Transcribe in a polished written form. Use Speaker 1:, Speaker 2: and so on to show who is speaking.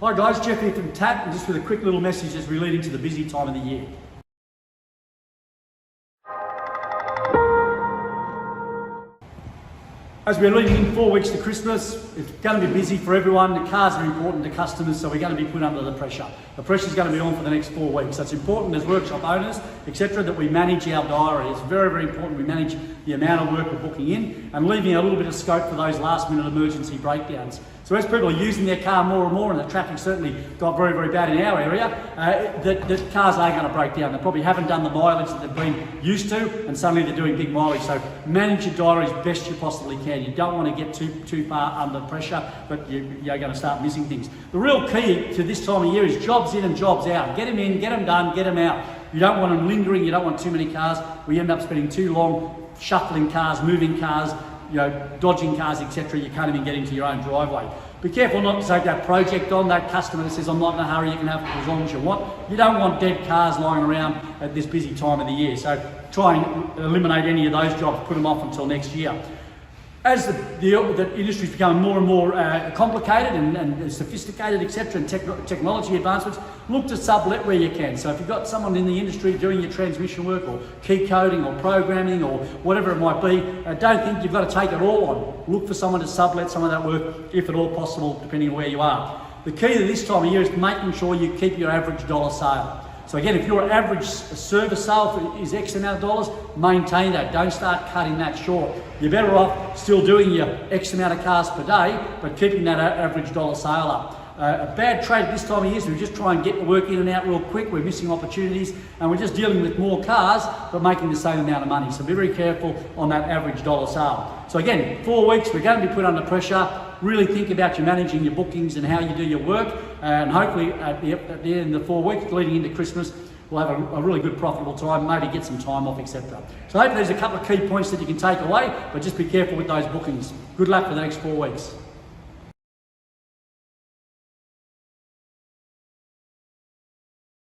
Speaker 1: Hi guys, Jeff here from TAP, and just with a quick little message as we lead into the busy time of the year. As we're leading in 4 weeks to Christmas, it's going to be busy for everyone. The cars are important to customers, so we're going to be put under the pressure. The pressure's going to be on for the next 4 weeks. So it's important as workshop owners, etc., that we manage our diary. It's very, very important we manage the amount of work we're booking in and leaving a little bit of scope for those last-minute emergency breakdowns. So as people are using their car more and more, and the traffic certainly got very, very bad in our area, that cars are going to break down. They probably haven't done the mileage that they've been used to, and suddenly they're doing big mileage. So manage your diary as best you possibly can. You don't want to get too far under pressure, but you're going to start missing things. The real key to this time of year is jobs in and jobs out. Get them in, get them done, get them out. You don't want them lingering, you don't want too many cars. We end up spending too long shuffling cars, moving cars, dodging cars, etc. You can't even get into your own driveway. Be careful not to take that project on, that customer that says, I'm not in a hurry, you can have it as long as you want. You don't want dead cars lying around at this busy time of the year. So try and eliminate any of those jobs, put them off until next year. As the industry is becoming more and more complicated and sophisticated, etc., and technology advancements, look to sublet where you can. So if you've got someone in the industry doing your transmission work or key coding or programming or whatever it might be, don't think you've got to take it all on. Look for someone to sublet some of that work, if at all possible, depending on where you are. The key to this time of year is making sure you keep your average dollar sale. So again, if your average service sale is X amount of dollars, maintain that. Don't start cutting that short. You're better off still doing your X amount of cars per day, but keeping that average dollar sale up. A bad trade at this time of year is we just try and get the work in and out real quick. We're missing opportunities, and we're just dealing with more cars, but making the same amount of money. So be very careful on that average dollar sale. So again, 4 weeks, we're going to be put under pressure. Really think about your managing your bookings and how you do your work, and hopefully at the end of the 4 weeks leading into Christmas, we'll have a really good profitable time, maybe get some time off, etc. So hopefully there's a couple of key points that you can take away, but just be careful with those bookings. Good luck for the next 4 weeks.